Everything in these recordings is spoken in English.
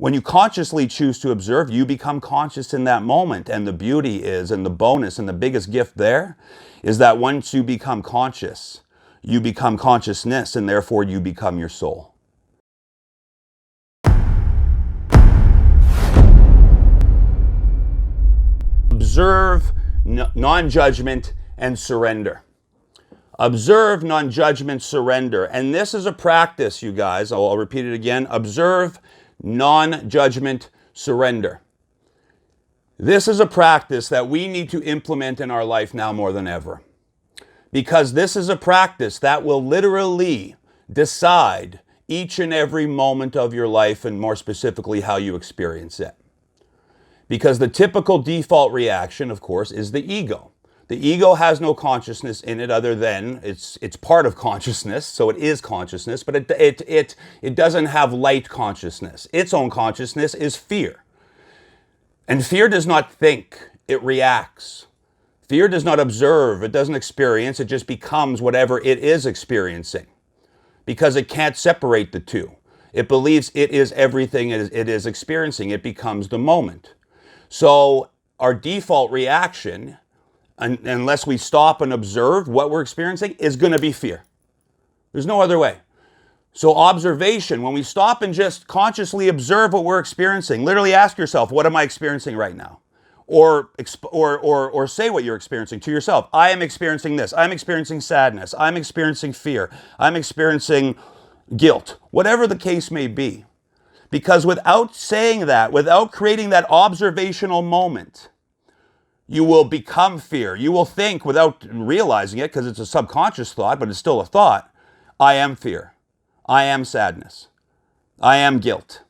When you consciously choose to observe, you become conscious in that moment. And the beauty is, and the bonus and the biggest gift there is that once you become conscious, you become consciousness, and therefore you become your soul. Observe non-judgment and surrender. Observe, non-judgment, surrender. And this is a practice, you guys. I'll repeat it again. Observe, non-judgment, surrender. This is a practice that we need to implement in our life now more than ever. Because this is a practice that will literally decide each and every moment of your life, and more specifically, how you experience it. Because the typical default reaction, of course, is the ego. The ego has no consciousness in it other than it's part of consciousness, so it is consciousness, but it doesn't have light consciousness. Its own consciousness is fear. And fear does not think, it reacts. Fear does not observe, it doesn't experience, it just becomes whatever it is experiencing. Because it can't separate the two. It believes it is everything it is experiencing. It becomes the moment. So our default reaction, unless we stop and observe what we're experiencing, is going to be fear. There's no other way. So observation, when we stop and just consciously observe what we're experiencing, literally ask yourself, what am I experiencing right now? Or say what you're experiencing to yourself. I am experiencing this. I'm experiencing sadness. I'm experiencing fear. I'm experiencing guilt. Whatever the case may be. Because without saying that, without creating that observational moment, you will become fear. You will think, without realizing it, because it's a subconscious thought, but it's still a thought, I am fear. I am sadness. I am guilt.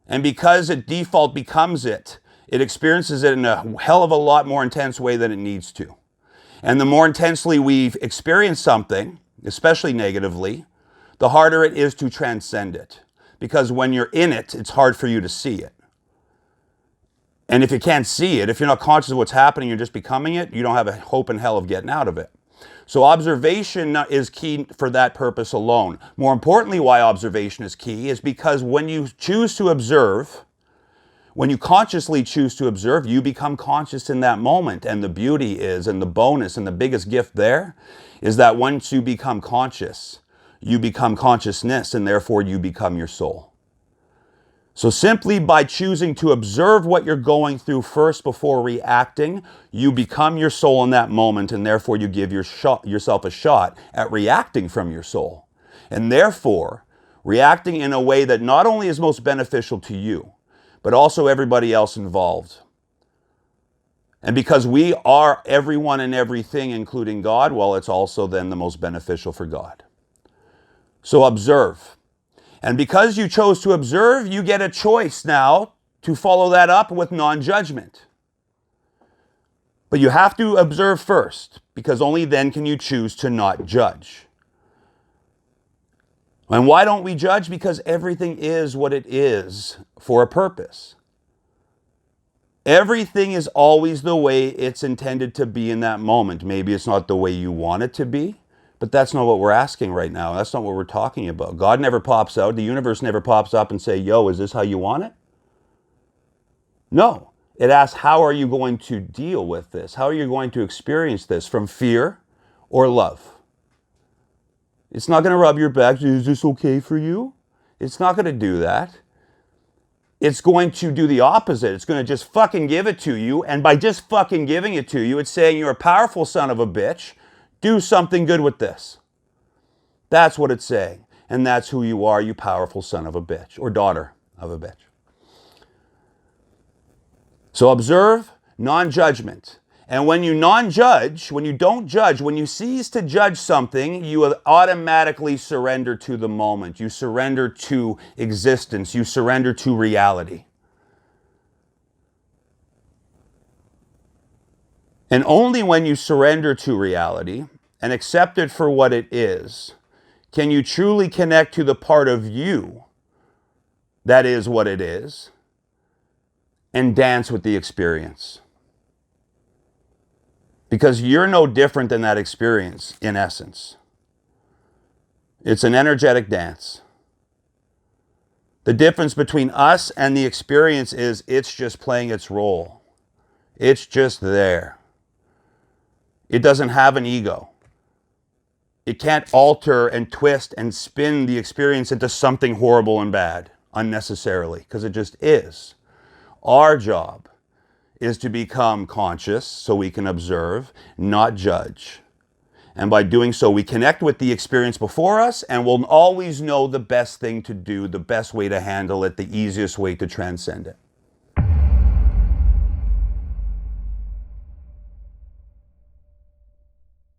And because it default becomes it, it experiences it in a hell of a lot more intense way than it needs to. And the more intensely we've experienced something, especially negatively, the harder it is to transcend it. Because when you're in it, it's hard for you to see it. And if you can't see it, if you're not conscious of what's happening, you're just becoming it, you don't have a hope in hell of getting out of it. So observation is key for that purpose alone. More importantly, why observation is key is because when you choose to observe, when you consciously choose to observe, you become conscious in that moment. And the beauty is, and the bonus and the biggest gift there, is that once you become conscious, you become consciousness, and therefore you become your soul. So simply by choosing to observe what you're going through first before reacting, you become your soul in that moment, and therefore you give yourself a shot at reacting from your soul. And therefore, reacting in a way that not only is most beneficial to you, but also everybody else involved. And because we are everyone and everything, including God, well, it's also then the most beneficial for God. So observe. And because you chose to observe, you get a choice now to follow that up with non-judgment. But you have to observe first, because only then can you choose to not judge. And why don't we judge? Because everything is what it is for a purpose. Everything is always the way it's intended to be in that moment. Maybe it's not the way you want it to be, but that's not what we're asking right now. That's not what we're talking about. God never pops out. The universe never pops up and say, yo, is this how you want it? No. It asks, how are you going to deal with this? How are you going to experience this, from fear or love? It's not going to rub your back. Is this okay for you? It's not going to do that. It's going to do the opposite. It's going to just fucking give it to you. And by just fucking giving it to you, it's saying you're a powerful son of a bitch. Do something good with this. That's what it's saying. And that's who you are, you powerful son of a bitch, or daughter of a bitch. So observe, non-judgment. And when you non-judge, when you don't judge, when you cease to judge something, you automatically surrender to the moment. You surrender to existence. You surrender to reality. And only when you surrender to reality and accept it for what it is, can you truly connect to the part of you that is what it is and dance with the experience. Because you're no different than that experience, in essence. It's an energetic dance. The difference between us and the experience is it's just playing its role. It's just there. It doesn't have an ego. It can't alter and twist and spin the experience into something horrible and bad unnecessarily, because it just is. Our job is to become conscious so we can observe, not judge. And by doing so, we connect with the experience before us and we'll always know the best thing to do, the best way to handle it, the easiest way to transcend it.